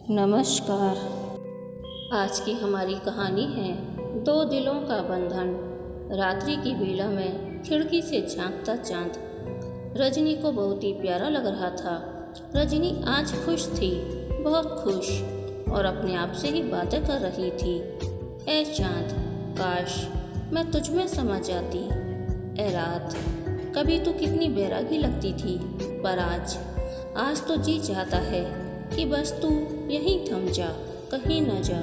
नमस्कार। आज की हमारी कहानी है दो दिलों का बंधन। रात्रि की बेला में खिड़की से झांकता चांद रजनी को बहुत ही प्यारा लग रहा था। रजनी आज खुश थी, बहुत खुश, और अपने आप से ही बातें कर रही थी। ए चांद, काश मैं तुझ में समा जाती। ए रात, कभी तू कितनी बैरागी लगती थी, पर आज तो जी चाहता है कि बस तू यहीं थम जा, कहीं न जा।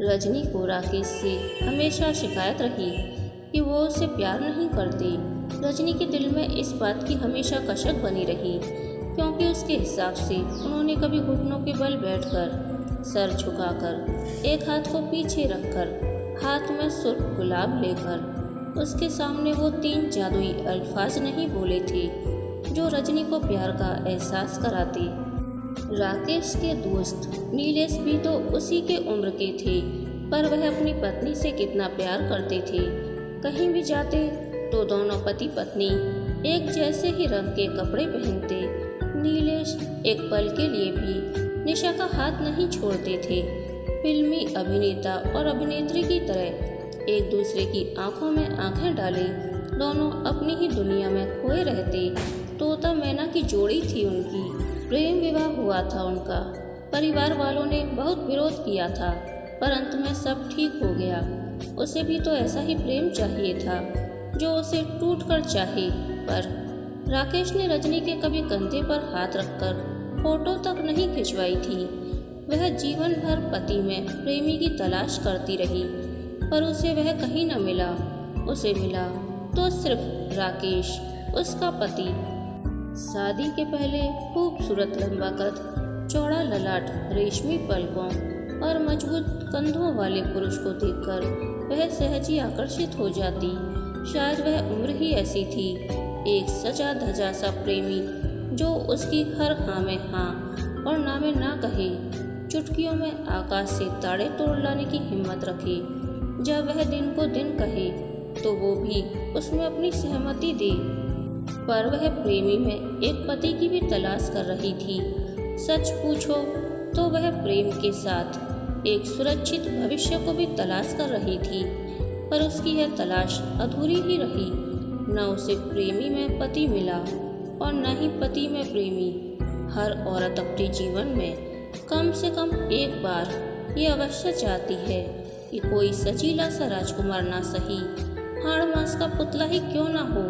रजनी को राकेश से हमेशा शिकायत रही कि वो उसे प्यार नहीं करती। रजनी के दिल में इस बात की हमेशा कसक बनी रही, क्योंकि उसके हिसाब से उन्होंने कभी घुटनों के बल बैठकर, सर झुकाकर, एक हाथ को पीछे रखकर, हाथ में सुर्ख गुलाब लेकर उसके सामने वो 3 जादुई अल्फाज नहीं बोले थे जो रजनी को प्यार का एहसास कराते। राकेश के दोस्त नीलेश भी तो उसी के उम्र के थे, पर वह अपनी पत्नी से कितना प्यार करते थे। कहीं भी जाते तो दोनों पति पत्नी एक जैसे ही रंग के कपड़े पहनते। नीलेश एक पल के लिए भी निशा का हाथ नहीं छोड़ते थे। फिल्मी अभिनेता और अभिनेत्री की तरह एक दूसरे की आंखों में आंखें डाले दोनों अपनी ही दुनिया में खोए रहते। तोता मैना की जोड़ी थी उनकी। प्रेम विवाह हुआ था उनका। परिवार वालों ने बहुत विरोध किया था, पर अंत में सब ठीक हो गया। उसे भी तो ऐसा ही प्रेम चाहिए था जो उसे टूट कर चाहे। पर राकेश ने रजनी के कभी कंधे पर हाथ रखकर फोटो तक नहीं खिंचवाई थी। वह जीवन भर पति में प्रेमी की तलाश करती रही, पर उसे वह कहीं न मिला। उसे मिला तो सिर्फ राकेश, उसका पति। शादी के पहले खूबसूरत लंबा कद, चौड़ा ललाट, रेशमी पलकों और मजबूत कंधों वाले पुरुष को देखकर वह सहज ही आकर्षित हो जाती। शायद वह उम्र ही ऐसी थी, एक सजा धजा सा प्रेमी जो उसकी हर हाँ में हाँ और ना में ना कहे, चुटकियों में आकाश से ताड़े तोड़ लाने की हिम्मत रखे। जब वह दिन को दिन कहे तो वो भी उसमें अपनी सहमति दे। पर वह प्रेमी में एक पति की भी तलाश कर रही थी। सच पूछो तो वह प्रेम के साथ एक सुरक्षित भविष्य को भी तलाश कर रही थी, पर उसकी यह तलाश अधूरी ही रही। न उसे प्रेमी में पति मिला और न ही पति में प्रेमी। हर औरत अपने जीवन में कम से कम एक बार ये अवश्य चाहती है कि कोई सजीला सा राजकुमार ना सही, हाड़ मांस का पुतला ही क्यों ना हो,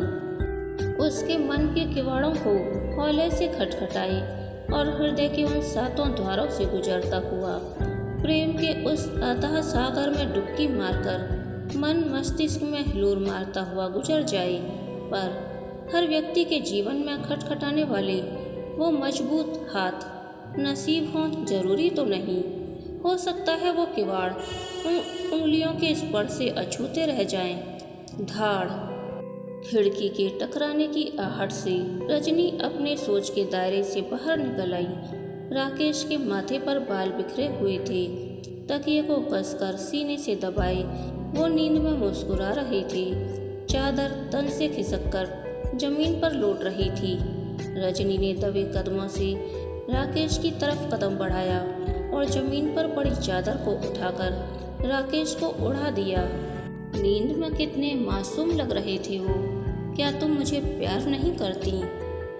उसके मन के किवाड़ों को हौले से खटखटाए और हृदय के उन 7 द्वारों से गुजरता हुआ प्रेम के उस अथाह सागर में डुबकी मारकर मन मस्तिष्क में हिलोर मारता हुआ गुजर जाए। पर हर व्यक्ति के जीवन में खटखटाने वाले वो मजबूत हाथ नसीब हों जरूरी तो नहीं। हो सकता है वो किवाड़ उंगलियों के स्पर्श से अछूते रह जाएं। धाड़ खिड़की के टकराने की आहट से रजनी अपने सोच के दायरे से बाहर निकल आई। राकेश के माथे पर बाल बिखरे हुए थे। तकिए को कसकर सीने से दबाए वो नींद में मुस्कुरा रहे थे। चादर तन से खिसककर जमीन पर लौट रही थी। रजनी ने दबे कदमों से राकेश की तरफ कदम बढ़ाया और जमीन पर पड़ी चादर को उठाकर राकेश को उड़ा दिया। नींद में कितने मासूम लग रहे थे वो। क्या तुम मुझे प्यार नहीं करती?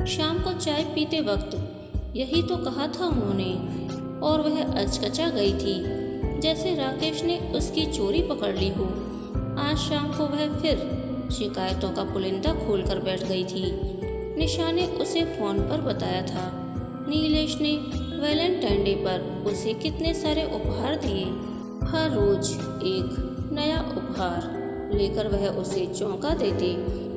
शाम को चाय पीते वक्त यही तो कहा था उन्होंने, और वह अचकचा गई थी जैसे राकेश ने उसकी चोरी पकड़ ली हो। आज शाम को वह फिर शिकायतों का पुलिंदा खोलकर बैठ गई थी। निशा ने उसे फोन पर बताया था नीलेश ने वैलेंटाइन डे पर उसे कितने सारे उपहार दिए। हर रोज एक नया उपहार लेकर वह उसे चौंका देते।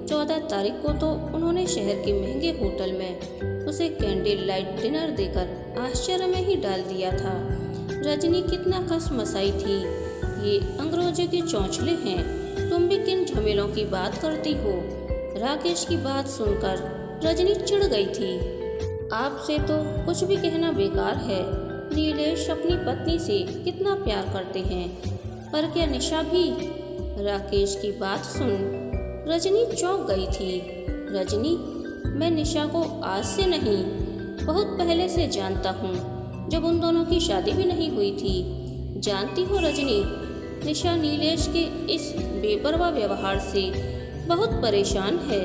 14 तारीख को तो उन्होंने शहर के महंगे होटल में उसे कैंडल लाइट डिनर देकर आश्चर्य में ही डाल दिया था। रजनी कितना कसमसाई थी। ये अंग्रेजों के चौंचले हैं, तुम भी किन झमेलों की बात करती हो? राकेश की बात सुनकर रजनी चिढ़ गई थी। आपसे तो कुछ भी कहना बेकार है। नीलेश अपनी पत्नी से कितना प्यार करते हैं, पर क्या निशा भी? राकेश की बात सुन रजनी चौंक गई थी। रजनी, मैं निशा को आज से नहीं बहुत पहले से जानता हूँ। जब उन दोनों की शादी भी नहीं हुई थी। जानती हो रजनी, निशा नीलेश के इस बेपरवाह व्यवहार से बहुत परेशान है।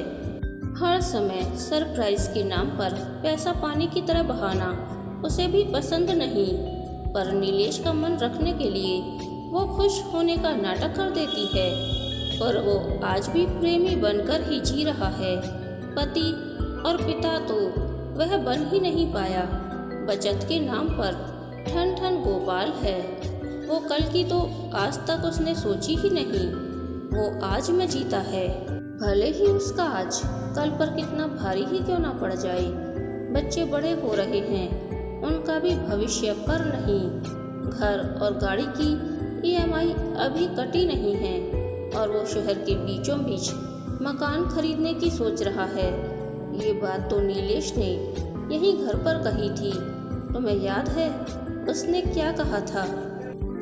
हर समय सरप्राइज के नाम पर पैसा पानी की तरह बहाना उसे भी पसंद नहीं, पर नीलेश का मन रखने के लिए वो खुश होने का नाटक कर देती है। पर वो आज भी प्रेमी बनकर ही जी रहा है। पति और पिता तो वह बन ही नहीं पाया। बचत के नाम पर ठन ठन गोपाल है। वो कल की तो आज तक उसने सोची ही नहीं। वो आज में जीता है, भले ही उसका आज कल पर कितना भारी ही क्यों ना पड़ जाए। बच्चे बड़े हो रहे हैं, उनका भी भविष्य पर नहीं। घर और गाड़ी की EMI अभी कटी नहीं है और वो शहर के बीचों बीच मकान खरीदने की सोच रहा है। ये बात तो नीलेश ने यहीं घर पर कही थी। तुम्हें याद है उसने क्या कहा था?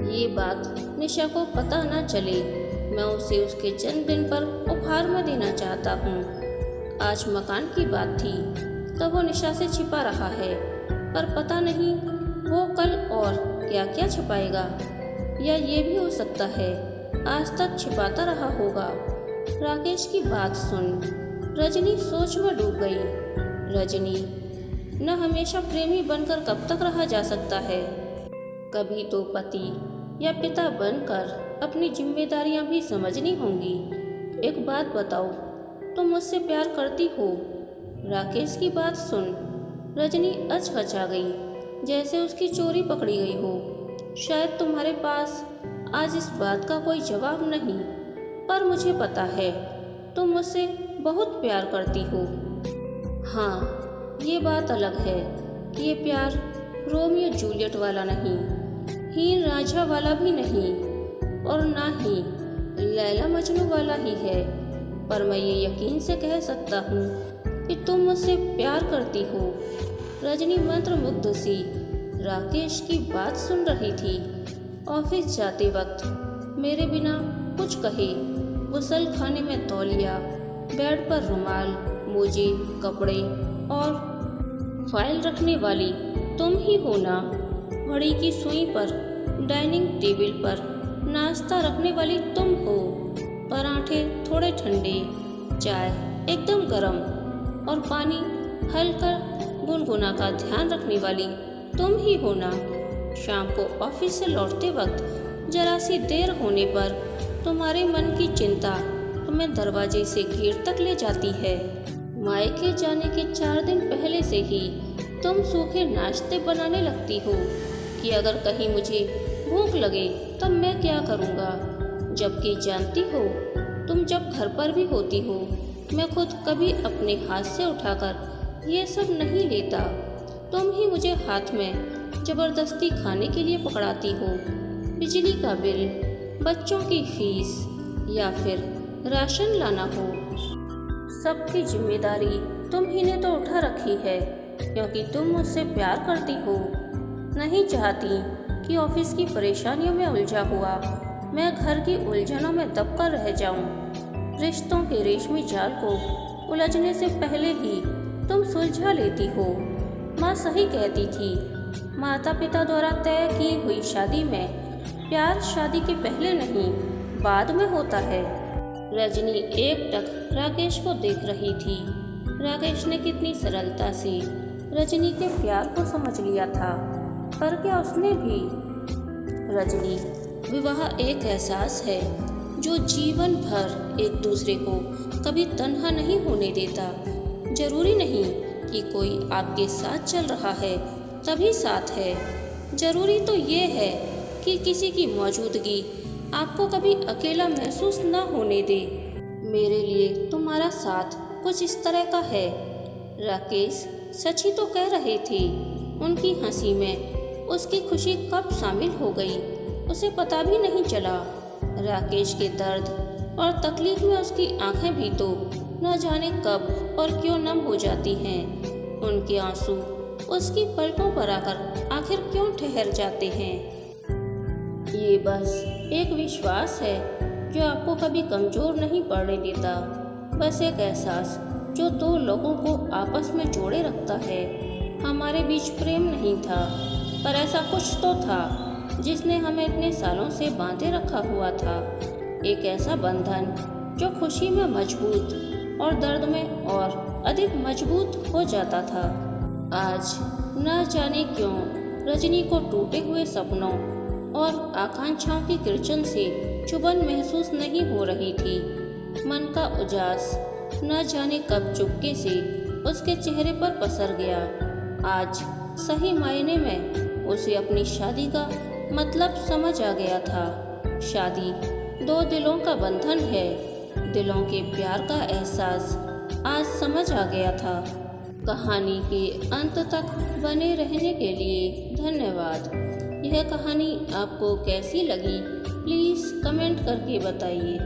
ये बात निशा को पता न चले। मैं उसे उसके जन्मदिन पर उपहार में देना चाहता हूँ। आज मकान की बात थी तब वो निशा से छिपा रहा है, पर पता नहीं वो कल और क्या क्या छिपाएगा। या ये भी हो सकता है आज तक छिपाता रहा होगा। राकेश की बात सुन रजनी सोच में डूब गई। रजनी, न हमेशा प्रेमी बनकर कब तक रहा जा सकता है? कभी तो पति या पिता बनकर अपनी जिम्मेदारियां भी समझनी होंगी। एक बात बताओ, तुम मुझसे प्यार करती हो? राकेश की बात सुन रजनी अचकचा गई, जैसे उसकी चोरी पकड़ी गई हो। शायद तुम्हारे पास आज इस बात का कोई जवाब नहीं, पर मुझे पता है तुम मुझसे बहुत प्यार करती हो। हाँ, ये बात अलग है कि ये प्यार रोमियो जूलियट वाला नहीं, हीर रांझा वाला भी नहीं, और ना ही लैला मजनू वाला ही है। पर मैं ये यकीन से कह सकता हूँ कि तुम मुझसे प्यार करती हो। रजनी मंत्रमुग्ध सी राकेश की बात सुन रही थी। ऑफिस जाते वक्त मेरे बिना कुछ कहे गुसल खाने में तौलिया, बेड पर रुमाल, मोजे, कपड़े और फाइल रखने वाली तुम ही हो ना। घड़ी की सुई पर डाइनिंग टेबल पर नाश्ता रखने वाली तुम हो। पराठे थोड़े ठंडे, चाय एकदम गर्म और पानी हल्का गुनगुना का ध्यान रखने वाली तुम ही हो ना। शाम को ऑफिस से लौटते वक्त जरा सी देर होने पर तुम्हारे मन की चिंता तुम्हें दरवाजे से गेट तक ले जाती है। मायके जाने के 4 दिन पहले से ही तुम सूखे नाश्ते बनाने लगती हो कि अगर कहीं मुझे भूख लगे तब मैं क्या करूँगा। जबकि जानती हो तुम जब घर पर भी होती हो मैं खुद कभी अपने हाथ से उठाकर ये सब नहीं लेता। तुम ही मुझे हाथ में ज़बरदस्ती खाने के लिए पकड़ाती हो। बिजली का बिल, बच्चों की फीस या फिर राशन लाना हो, सबकी जिम्मेदारी तुम ही ने तो उठा रखी है, क्योंकि तुम मुझसे प्यार करती हो। नहीं चाहती कि ऑफिस की परेशानियों में उलझा हुआ मैं घर की उलझनों में दबकर रह जाऊं। रिश्तों के रेशमी जाल को उलझने से पहले ही तुम सुलझा लेती हो। माँ सही कहती थी, माता पिता द्वारा तय की हुई शादी में प्यार शादी के पहले नहीं बाद में होता है। रजनी एकटक राकेश को देख रही थी। राकेश ने कितनी सरलता से रजनी के प्यार को समझ लिया था, पर क्या उसने भी? रजनी, विवाह एक एहसास है जो जीवन भर एक दूसरे को कभी तन्हा नहीं होने देता। जरूरी नहीं कि कोई आपके साथ चल रहा है तभी साथ है। जरूरी तो ये है कि किसी की मौजूदगी आपको कभी अकेला महसूस न होने दे। मेरे लिए तुम्हारा साथ कुछ इस तरह का है। राकेश सच ही तो कह रहे थे। उनकी हंसी में उसकी खुशी कब शामिल हो गई उसे पता भी नहीं चला। राकेश के दर्द और तकलीफ में उसकी आंखें भी तो न जाने कब और क्यों नम हो जाती हैं। उनके आंसू उसकी पलकों पर आकर आखिर क्यों ठहर जाते हैं? ये बस एक विश्वास है जो आपको कभी कमज़ोर नहीं पड़ने देता। बस एक एहसास जो 2 लोगों को आपस में जोड़े रखता है। हमारे बीच प्रेम नहीं था, पर ऐसा कुछ तो था जिसने हमें इतने सालों से बांधे रखा हुआ था। एक ऐसा बंधन जो खुशी में मजबूत और दर्द में और अधिक मजबूत हो जाता था। आज न जाने क्यों रजनी को टूटे हुए सपनों और आकांक्षाओं की किरचन से चुभन महसूस नहीं हो रही थी। मन का उजास न जाने कब चुपके से उसके चेहरे पर पसर गया। आज सही मायने में उसे अपनी शादी का मतलब समझ आ गया था। शादी दो दिलों का बंधन है। दिलों के प्यार का एहसास आज समझ आ गया था। कहानी के अंत तक बने रहने के लिए धन्यवाद। यह कहानी आपको कैसी लगी प्लीज़ कमेंट करके बताइए।